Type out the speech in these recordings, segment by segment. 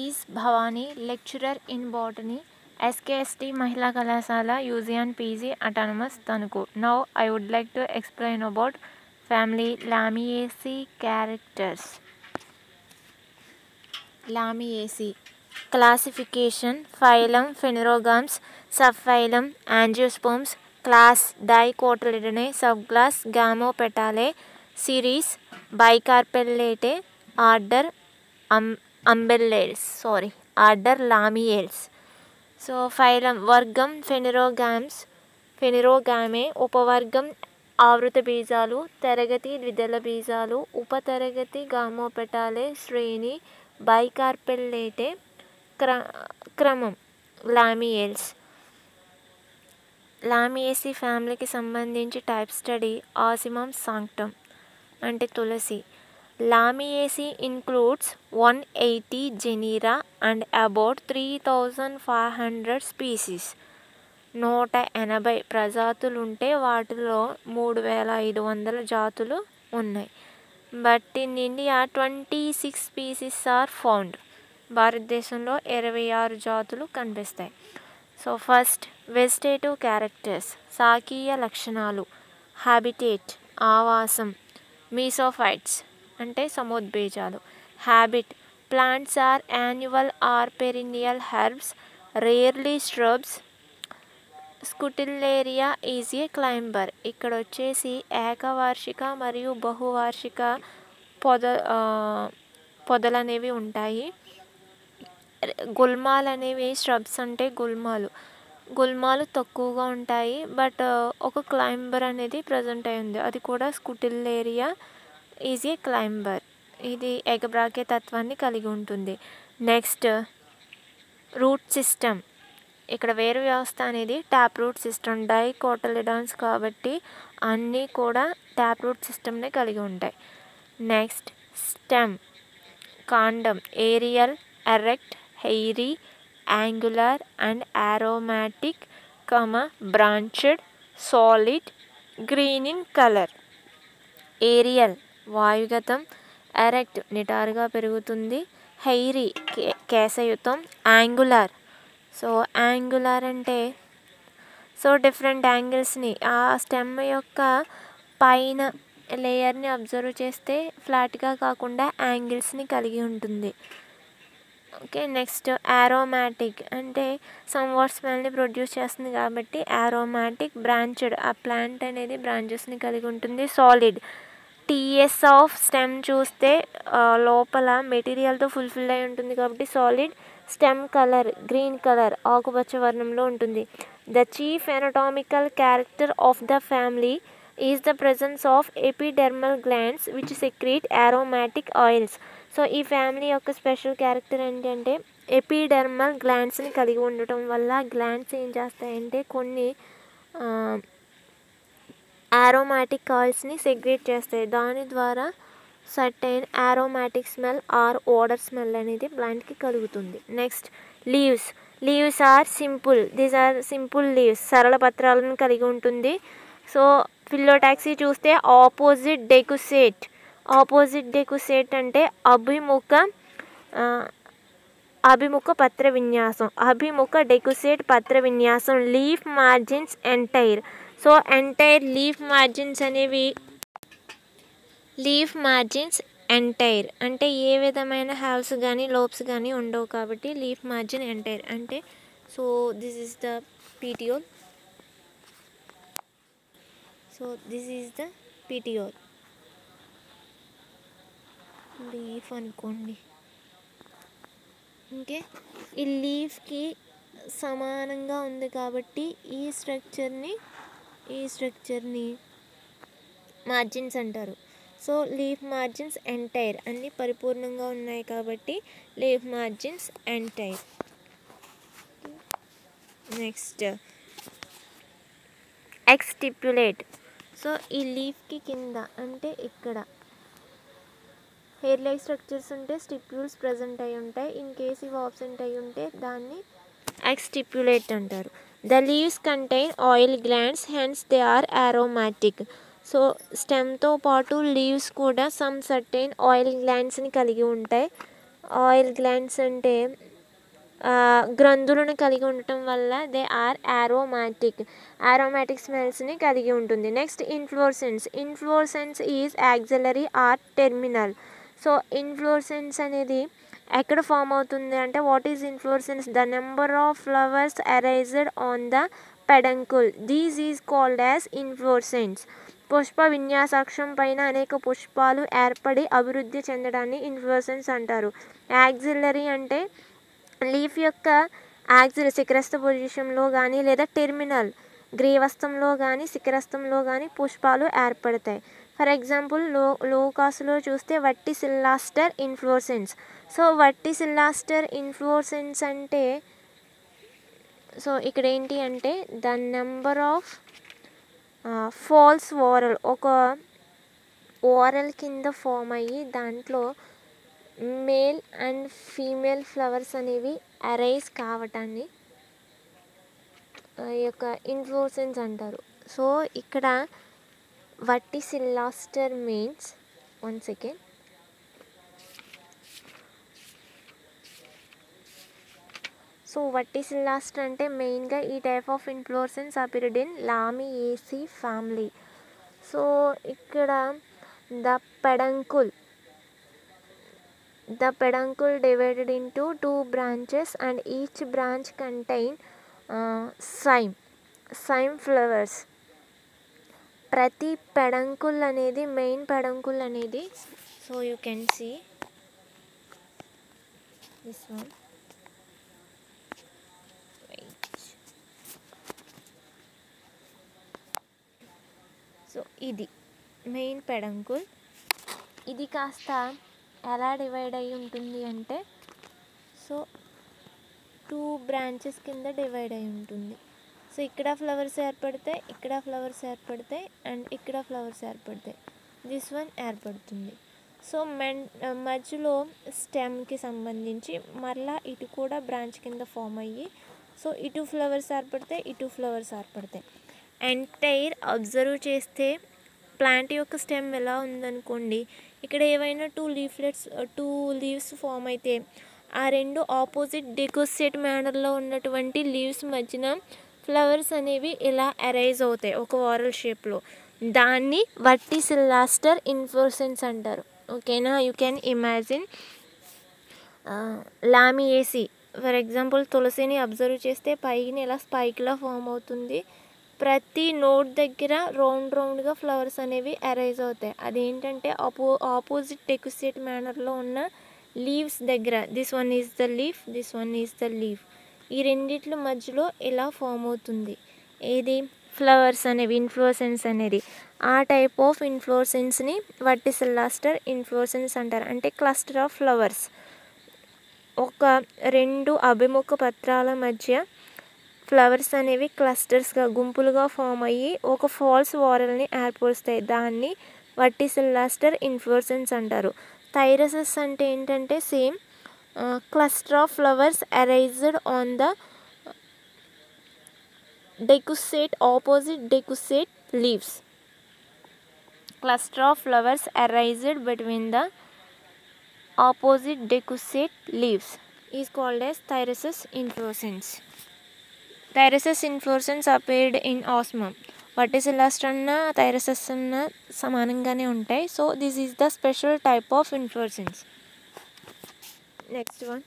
is Bhavani, lecturer in botany, SKST Mahila Kalasala, UZN PG Autonomous Tanuku. Now I would like to explain about family Lamiaceae characters. Lamiaceae. Classification: Phylum Phanerogams, Subphylum Angiosperms, Class Dicotyledonnae, Subclass Gamopetalae, Series Bicarpellate, Order Order Lamiales. So phylum వర్గం ఫెనిరోగామే, ఉపవర్గం ఆవృత బీజాలు, తరగతి ద్విదళ బీజాలు, ఉపతరగతి గామోపెటాలే, శ్రేణి బైకార్పెల్లేటే, క్రమం లామియేల్స్. లామియేసి ఫ్యామిలీకి సంబంధించి type study ఆసిమం సాంక్టమ్ అంటే తులసి. Lamiaceae includes 180 genera and about 3,500 species. 180 ప్రజాతులుంటే వాటిలో 3,500 జాతులు ఉన్నాయి. But in India 26 species are found. భారతదేశంలో 26 జాతులు కనిపిస్తాయి. సో ఫస్ట్ వెజిటేటివ్ క్యారెక్టర్స్, శాకీయ లక్షణాలు, హ్యాబిటేట్ ఆవాసం, మీసోఫైట్స్ అంటే సముద్బీజాలు, habit plants are annual or perennial herbs, rarely shrubs. Scutellaria is a climber. ఇక్కడ వచ్చేసి ఏకవార్షిక మరియు బహువార్షిక పొదలనేవి ఉంటాయి. గుల్మాలు అనేవి shrubs అంటే గుల్మాలు తక్కువగా ఉంటాయి. బట్ ఒక క్లైంబర్ అనేది ప్రజెంట్ అయింది, అది కూడా స్కుటిల్లేరియా ఈజ్ ఏ క్లైంబర్. ఇది ఏకబ్రాక్య తత్వాన్ని కలిగి ఉంటుంది. Next root system. ఇక్కడ వేరు వ్యవస్థ అనేది ట్యాప్ రూట్ సిస్టమ్. డైకోటలిడాన్స్ కాబట్టి అన్నీ కూడా ట్యాప్ రూట్ సిస్టమ్నే కలిగి ఉంటాయి. నెక్స్ట్ స్టెమ్ కాండం, aerial, erect, hairy, angular and aromatic, branched, solid, green in colour. Aerial వాయుగతం, ఎరెక్ట్ నిటారుగా పెరుగుతుంది, హెయిరీ కేశయుతం, యాంగులర్ అంటే డిఫరెంట్ యాంగిల్స్ని ఆ స్టెమ్ యొక్క పైన లేయర్ని అబ్జర్వ్ చేస్తే ఫ్లాట్గా కాకుండా యాంగిల్స్ని కలిగి ఉంటుంది. ఓకే, నెక్స్ట్ ఆరోమాటిక్ అంటే సమ్వాట్ స్మెల్ని ప్రొడ్యూస్ చేస్తుంది కాబట్టి ఆరోమాటిక్. బ్రాంచ్డ్ ఆ ప్లాంట్ అనేది బ్రాంచెస్ని కలిగి ఉంటుంది. సాలిడ్ టీఎస్ ఆఫ్ స్టెమ్ చూస్తే లోపల మెటీరియల్తో ఫుల్ఫిల్ అయి ఉంటుంది కాబట్టి solid. Stem colour green colour, ఆకుపచ్చ వర్ణంలో ఉంటుంది. The chief anatomical character of the family is the presence of epidermal glands which secrete aromatic oils. So ఈ ఫ్యామిలీ యొక్క స్పెషల్ క్యారెక్టర్ ఏంటంటే ఎపిడెర్మల్ గ్లాండ్స్ని కలిగి ఉండటం వల్ల గ్లాండ్స్ ఏం చేస్తాయంటే కొన్ని ఆరోమాటిక్ ఆయిల్స్ని సెగ్రేట్ చేస్తాయి. దాని ద్వారా certain aromatic smell or odour smell అనేది ప్లాంట్కి కలుగుతుంది. Next leaves are these are simple leaves, సరళ పత్రాలను కలిగి ఉంటుంది. సో ఫిల్లోటాక్సీ చూస్తే ఆపోజిట్ డెకుసేట్ అంటే అభిముఖ పత్ర విన్యాసం, అభిముఖ డెకుసేట్ పత్ర విన్యాసం. Leaf margins entire. So entire leaf margins entire అంటే ఏ విధమైన హాల్స్ కానీ లోబ్స్ కానీ ఉండవు కాబట్టి లీఫ్ మార్జిన్ ఎంటైర్ అంటే. So this is the petiole. Leaf అనుకోండి. ఓకే, ఈ లీఫ్కి సమానంగా ఉంది కాబట్టి ఈ స్ట్రక్చర్ని మార్జిన్స్ అంటారు. సో లీఫ్ మార్జిన్స్ ఎంటైర్ అన్నీ పరిపూర్ణంగా ఉన్నాయి కాబట్టి leaf margins entire. Next exstipulate. So ఈ లీఫ్కి కింద అంటే ఇక్కడ హెయిర్ లైక్ స్ట్రక్చర్స్ ఉంటే స్టిప్యూల్స్ ప్రజెంట్ అయి ఉంటాయి. ఇన్ కేస్ ఇవి ఆబ్సెంట్ అయి ఉంటే దాన్ని ఎక్స్టిప్యులేట్ అంటారు. The leaves contain oil glands, hence they are aromatic. So స్టెమ్తో పాటు లీవ్స్ కూడా సమ్ సర్టైన్ ఆయిల్ గ్లాండ్స్ని కలిగి ఉంటాయి. ఆయిల్ గ్లాండ్స్ అంటే గ్రంథులను కలిగి ఉండటం వల్ల దే ఆర్ ఆరోమాటిక్ స్మెల్స్ని కలిగి ఉంటుంది. Next inflorescence is axillary or terminal. So inflorescence అనేది ఎక్కడ ఫామ్ అవుతుంది అంటే what is inflorescence? The number of flowers arised on the peduncle, these is called as inflorescence. పుష్ప విన్యాసాక్షం పైన అనేక పుష్పాలు ఏర్పడి అభివృద్ధి చెందడాన్ని ఇన్ఫ్లోరెసెన్స్ అంటారు. యాక్సిలరీ అంటే లీఫ్ యొక్క శిఖరస్థ పొజిషన్లో కానీ లేదా టెర్మినల్ గ్రీవస్థంలో కానీ శిఖరస్థంలో కానీ పుష్పాలు ఏర్పడతాయి. ఫర్ ఎగ్జాంపుల్ లోకాసులో చూస్తే verticillaster inflorescence. So verticillaster inflorescence అంటే సో ఇక్కడ ఏంటి అంటే the number of false whorl, ఒక ఓరల్ కింద ఫామ్ అయ్యి దాంట్లో మేల్ అండ్ ఫీమేల్ ఫ్లవర్స్ అనేవి అరైజ్ కావటాన్ని ఈ యొక్క ఇన్ఫ్లోరెసెన్స్ అంటారు. సో ఇక్కడ verticillaster means one second. So verticillaster అంటే మెయిన్గా ఈ type of inflorescence appeared in Lamiaceae family. So ఇక్కడ the peduncle divided into 2 branches and each branch contain cyme flowers. ప్రతి పెడంకుల్ అనేది మెయిన్ పెడంకుల్ అనేది so you can see this one. So ఇది main peduncle. ఇది కాస్త ఎలా divide అయి ఉంటుంది అంటే సో 2 బ్రాంచెస్ కింద డివైడ్ అయి ఉంటుంది. సో ఇక్కడ ఫ్లవర్స్ ఏర్పడతాయి, ఇక్కడ ఫ్లవర్స్ ఏర్పడతాయి అండ్ ఇక్కడ ఫ్లవర్స్ ఏర్పడతాయి, దిస్ వన్ ఏర్పడుతుంది. సో మధ్యలో స్టెమ్కి సంబంధించి మరలా ఇటు కూడా బ్రాంచ్ కింద ఫామ్ అయ్యి సో ఇటు ఫ్లవర్స్ ఏర్పడతాయి, ఇటు ఫ్లవర్స్ ఏర్పడతాయి. ఎంటైర్ అబ్జర్వ్ చేస్తే ప్లాంట్ యొక్క స్టెమ్ ఎలా ఉందనుకోండి, ఇక్కడ ఏవైనా 2 లీవ్స్ ఫామ్ అయితే ఆ 2 ఆపోజిట్ డెకోసేట్ మేనర్లో ఉన్నటువంటి లీవ్స్ మధ్యన ఫ్లవర్స్ అనేవి ఇలా అరైజ్ అవుతాయి ఒక ఓరల్ షేప్లో. దాన్ని వర్టిసిల్లాస్టర్ ఇన్ఫ్లోరెసెన్స్ అంటారు. ఓకేనా? You can imagine Lamiaceae for example తులసిని అబ్జర్వ్ చేస్తే పైన ఇలా స్పైక్లా ఫామ్ అవుతుంది. ప్రతి నోట్ దగ్గర రౌండ్గా ఫ్లవర్స్ అనేవి అరైజ్ అవుతాయి. అదేంటంటే ఆపోజిట్ డెకోసేట్ మేనర్లో ఉన్న లీవ్స్ దగ్గర this one is the leaf, this one is the leaf, ఈ రెండిట్ల మధ్యలో ఇలా ఫామ్ అవుతుంది ఏది ఫ్లవర్స్ అనేవి ఇన్ఫ్లోరెసెన్స్ అనేది. ఆ టైప్ ఆఫ్ ఇన్ఫ్లోరెసెన్స్ని వర్టిసిల్లాస్టర్ ఇన్ఫ్లోరెసెన్స్ అంటారు. అంటే క్లస్టర్ ఆఫ్ ఫ్లవర్స్ ఒక 2 అభిముఖ పత్రాల మధ్య ఫ్లవర్స్ అనేవి క్లస్టర్స్గా గుంపులుగా ఫామ్ అయ్యి ఒక ఫాల్స్ ఓరల్ని ఏర్పరుస్తాయి. దాన్ని వర్టిసిల్లాస్టర్ ఇన్ఫ్లోరెసెన్స్ అంటారు. థైరసెస్ అంటే ఏంటంటే same cluster of flowers arised on the decussate opposite decussate leaves. Cluster of flowers arised between the opposite decussate leaves is called as thyrses inflorescence. Thyrses inflorescence appeared in Ocimum. Verticillaster అన్న thyrses అన్న సమానంగానే ఉంటాయి. So this is the special type of inflorescence. Next one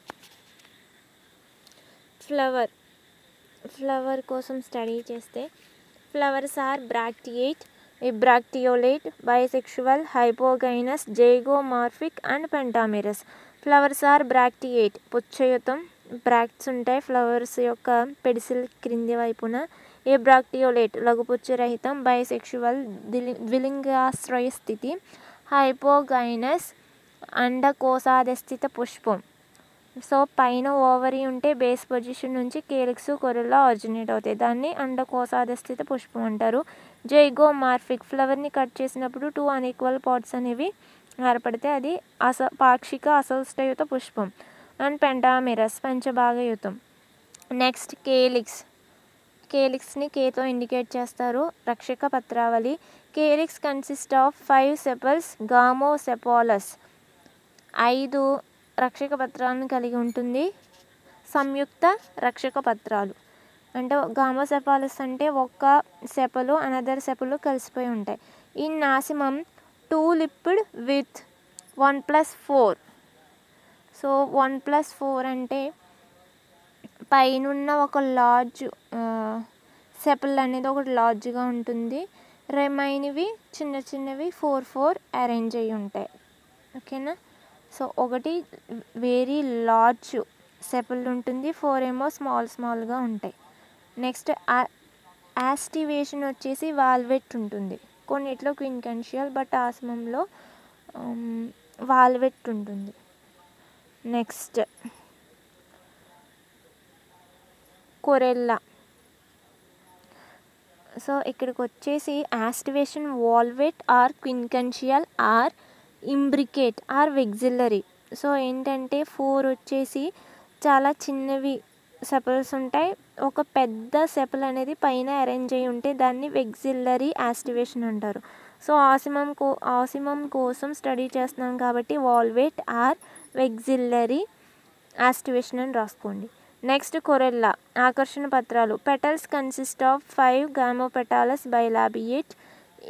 flower కోసం study చేస్తే flowers are bracteolate, bisexual, hypogynous, zygomorphic and pentamerous. Flowers are bracteate పుచ్చయుతం, bracts ఉంటాయి flowers యొక్క pedicel క్రింది వైపున. బ్రాక్టియోలేట్ లఘుపుచ్చరహితం, బైసెక్షువల్ ద్విలింగాశ్రయ స్థితి, హైపోగైనస్ అండకోశాధిష్ఠిత పుష్పం. సో పైన ఓవరీ ఉంటే బేస్ పొజిషన్ నుంచి కేలిక్స్ కొరెల్లా ఆరిజినేట్ అవుతాయి, దాన్ని అండకోశాధిష్ఠిత పుష్పం అంటారు. జైగోమార్ఫిక్ ఫ్లవర్ని కట్ చేసినప్పుడు 2 అన్ఈక్వల్ పార్ట్స్ అనేవి ఏర్పడితే అది పాక్షిక అసౌష్టయుత పుష్పం. అండ్ పెంటామెరస్ పంచభాగయుతం. నెక్స్ట్ కేలిక్స్ని కేతో ఇండికేట్ చేస్తారు. రక్షక పత్రావళి. కేలిక్స్ కన్సిస్ట్ ఆఫ్ 5 సెపల్స్, గామోసెపాలస్ 5 రక్షక పత్రాలను కలిగి ఉంటుంది. సంయుక్త రక్షక పత్రాలు అంటే గామోసెఫాలస్ అంటే ఒక సెపలు అనదర్ సెపలు కలిసిపోయి ఉంటాయి. ఈ నాసిమం 2 లిప్డ్ విత్ 1+4. సో 1+4 అంటే పైనున్న ఒక లార్జ్ సెపల్ అనేది ఒకటి లార్జ్గా ఉంటుంది. రిమైన్వి చిన్న చిన్నవి 4 అరేంజ్ అయ్యి ఉంటాయి. ఓకేనా. సో ఒకటి వెరీ లార్జ్ సెపల్ ఉంటుంది, 4 ఏమో స్మాల్గా ఉంటాయి. నెక్స్ట్ యాస్టివేషన్ వచ్చేసి వాల్వెట్ ఉంటుంది. కొన్నిట్లో క్విన్కెన్షియల్ బట్ ఆసిమంలో వాల్వెట్ ఉంటుంది. Next corolla. సో ఇక్కడికి వచ్చేసి aestivation valvate or quincuncial or imbricate or vexillary. So ఏంటంటే 4 వచ్చేసి చాలా చిన్నవి సెపల్స్ ఉంటాయి. ఒక పెద్ద సెపల్ అనేది పైన అరేంజ్ అయ్యి ఉంటే దాన్ని వెగ్జిల్లరీ యాస్టివేషన్ అంటారు. సో ఆసిమం కోసం స్టడీ చేస్తున్నాం కాబట్టి వాల్వెట్ ఆర్ వెగ్జిల్లరీ యాస్టివేషన్ అని రాసుకోండి. నెక్స్ట్ కొరెల్లా ఆకర్షణ పత్రాలు. Petals consist of 5 gamopetalous bilabiate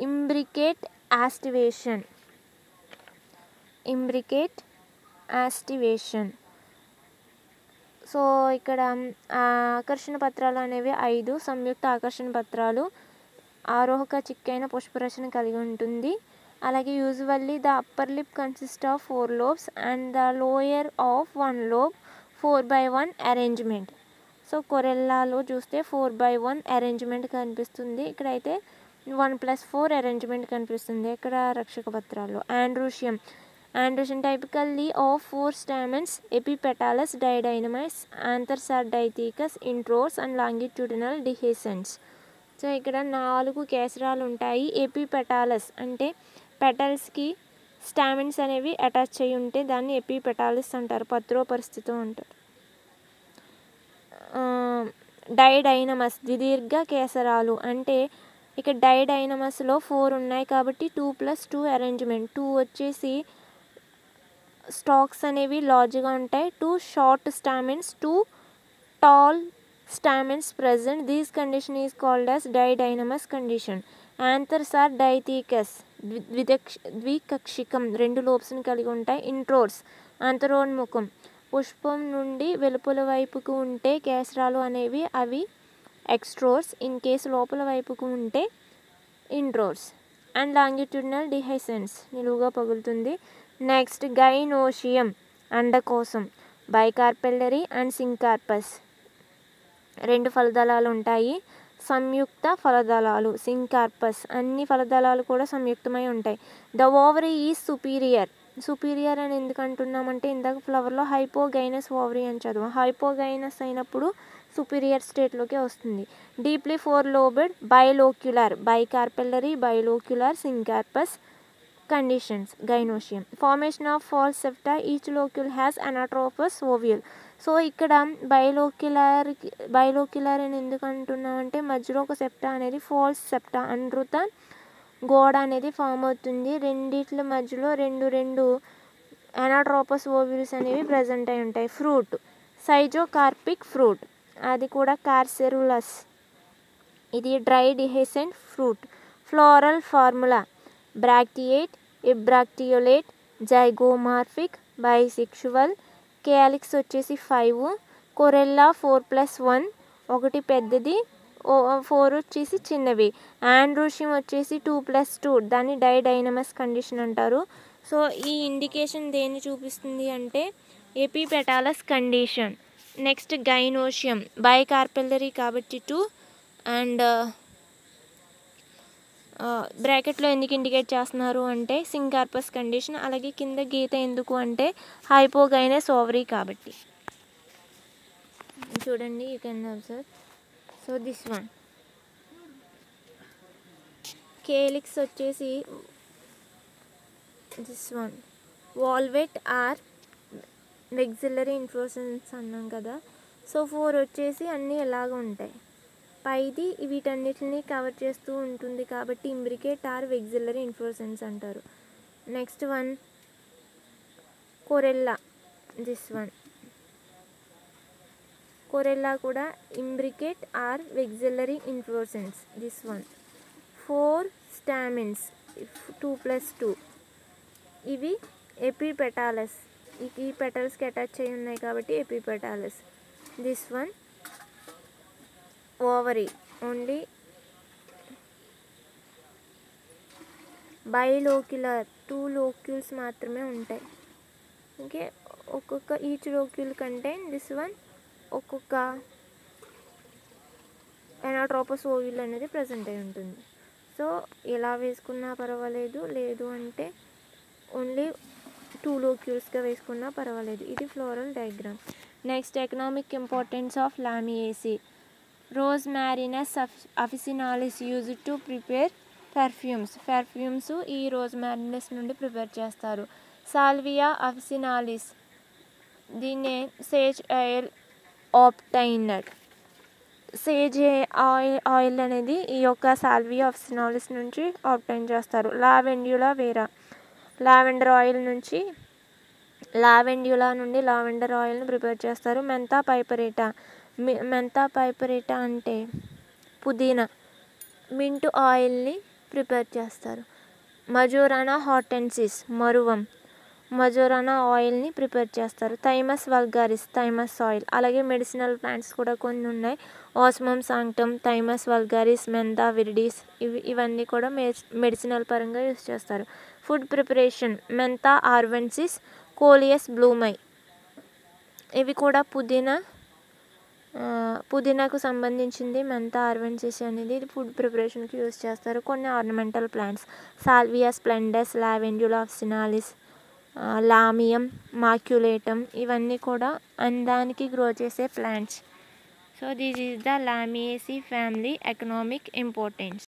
imbricate aestivation. So ఇక్కడ ఆకర్షణ పత్రాలు అనేవి 5 సంయుక్త ఆకర్షణ పత్రాలు. ఆరోహక చిక్కైన పుష్పరచన కలిగి ఉంటుంది. అలాగే usually the upper lip consist of 4 lobes and the lower of 1 lobe 4/1 arrangement. So కొరెల్లాలో చూస్తే 4/1 అరేంజ్మెంట్ కనిపిస్తుంది. ఇక్కడైతే 1+4 అరేంజ్మెంట్ కనిపిస్తుంది. ఇక్కడ రక్షక పత్రాల్లో ఆండ్రూషియం typically of 4 stamens, epipetalous, didynamis, anthers are dithecous, intrors and longitudinal dehiscence. So ఇక్కడ 4 కేసరాలు ఉంటాయి. ఎపిపెటాలస్ అంటే పెటల్స్కి స్టామిన్స్ అనేవి అటాచ్ అయ్యి ఉంటే దాన్ని ఎపిపెటాలస్ అంటారు, పత్రో పరిస్థితితో అంటారు. డైడైనమస్ ద్విదీర్ఘ కేసరాలు అంటే ఇక్కడ డైడైనమస్లో 4 ఉన్నాయి కాబట్టి 2+2 అరేంజ్మెంట్. 2 వచ్చేసి స్టాక్స్ అనేవి లార్జ్గా ఉంటాయి. 2 short స్టామిన్స్, 2 tall stamens present. This condition is called as didynamous condition. Anthers are dithecous ద్వికక్షికం 2 lobes ని కలిగి ఉంటాయి. ఇంట్రోర్స్ అంతరోన్ముఖం పుష్పం నుండి వెలుపల వైపుకు ఉంటే కేసరాలు అనేవి అవి ఎక్స్ట్రోర్స్. ఇన్ కేసు లోపల వైపుకు ఉంటే ఇంట్రోర్స్. అండ్ లాంగిట్యూడినల్ డిహైసెన్స్ నిలువుగా పగులుతుంది. నెక్స్ట్ గైనోషియం అండకోశం బైకార్పెల్లరీ అండ్ సింకార్పస్ 2 ఫలదళాలు ఉంటాయి. సంయుక్త ఫలదళాలు సింకార్పస్ అన్ని ఫలదళాలు కూడా సంయుక్తమై ఉంటాయి. ద ఓవరీ ఈజ్ సుపీరియర్ అని ఎందుకు అంటున్నామంటే ఇందాక ఫ్లవర్లో హైపోగైనస్ ఓవరీ అని చదువు. హైపోగైనస్ అయినప్పుడు సుపీరియర్ స్టేట్లోకి వస్తుంది. Deeply 4 lobed bilocular bicarpellary bilocular syncarpous conditions gynoecium. Formation of false septa each locule has anatropous ovule. So ఇక్కడ బైలోక్యులర్ అని ఎందుకు అంటున్నామంటే మధ్యలో ఒక సెప్టా అనేది ఫాల్స్ సెప్టా అనృత గోడ అనేది ఫామ్ అవుతుంది. రెండిట్ల మధ్యలో రెండు అనాట్రోపస్ ఓవ్యూల్స్ అనేవి ప్రజెంట్ అయి ఉంటాయి. ఫ్రూట్ సైజోకార్పిక్ ఫ్రూట్ అది కూడా కార్సెరులస్, ఇది dry dehiscent fruit. Floral formula bracteate, ebracteolate, zygomorphic, bisexual. Calyx వచ్చేసి 5. కొరెల్లా 4+1 ఒకటి పెద్దది 4 వచ్చేసి చిన్నవి. ఆండ్రూషియం వచ్చేసి 2+2 దాన్ని డైడైనమస్ కండిషన్ అంటారు. సో ఈ ఇండికేషన్ దేన్ని చూపిస్తుంది అంటే ఎపిపెటాలస్ కండిషన్. నెక్స్ట్ గైనోషియం బైకార్పెల్లరీ కాబట్టి 2 అండ్ బ్రాకెట్లో ఎందుకు ఇండికేట్ చేస్తున్నారు అంటే సింకార్పస్ కండిషన్. అలాగే కింద గీత ఎందుకు అంటే హైపోగైనస్ ఓవరీ కాబట్టి. చూడండి you can observe. So this one calyx వచ్చేసి this one valvate or vexillary inflorescence అన్నాం కదా. సో 4 వచ్చేసి అన్నీ ఎలాగ ఉంటాయి. పైది వీటన్నిటిని కవర్ చేస్తూ ఉంటుంది కాబట్టి ఇంబ్రికేట్ ఆర్ వెగ్జిల్లరీ ఇన్ఫ్లోరెసెన్స్ అంటారు. Next one corolla this one. Corolla కూడా imbricate or vexillary inflorescence, this one. 4 stamens 2+2, ఇవి ఎపిపెటాలస్, ఈ పెటల్స్కి అటాచ్ అయి ఉన్నాయి కాబట్టి epipetalous. This one ovary, only bilocular, 2 locules మాత్రమే ఉంటాయి. ఓకే, ఒక్కొక్క each locule contain this one ఒక్కొక్క ఎనాట్రోపస్ ఓవ్యూల్ అనేది ప్రజెంట్ అయి ఉంటుంది. సో ఇలా వేసుకున్నా పర్వాలేదు, లేదు అంటే ఓన్లీ 2 లోక్యూల్స్గా వేసుకున్నా పర్వాలేదు. ఇది floral diagram. Next, economic importance of Lamiaceae. Rosmarinus officinalis used to prepare perfumes ఈ రోజ్మారినస్ నుండి ప్రిపేర్ చేస్తారు. సాల్వియా అఫిసినాలిస్, దీన్నే sage oil obtained. Sage oil అనేది ఈ యొక్క సాల్వియా అఫిసినాలిస్ నుంచి ఆబ్టైన్ చేస్తారు. లావెండ్యులా వేరా, లావెండర్ ఆయిల్ నుంచి లావెండర్ ఆయిల్ని ప్రిపేర్ చేస్తారు. మెంతా పైపరేటా అంటే పుదీనా, మింట్ ఆయిల్ని ప్రిపేర్ చేస్తారు. మజోరానా హార్టెన్సిస్, మజోరానా ఆయిల్ని ప్రిపేర్ చేస్తారు. Thymus vulgaris, thymus oil. అలాగే మెడిసినల్ ప్లాంట్స్ కూడా కొన్ని ఉన్నాయి. ఆస్మమ్ సాంక్టమ్, థైమస్ వల్గారిస్, మెంతా విరిడిస్, ఇవన్నీ కూడా మెడిసినల్ పరంగా యూస్ చేస్తారు. ఫుడ్ ప్రిపరేషన్, మెంతా ఆర్వెన్సిస్, కోలియస్ బ్లూమై, ఇవి కూడా పుదీనాకు సంబంధించింది. మెంతా ఆర్వెన్సిస్ అనేది ఇది ఫుడ్ ప్రిపరేషన్కి యూస్ చేస్తారు. కొన్ని ornamental plants, Salvia splendens, Lavandula officinalis, Lamium maculatum, ఇవన్నీ కూడా అందానికి గ్రో చేసే plants. So this is the Lamiaceae family economic importance.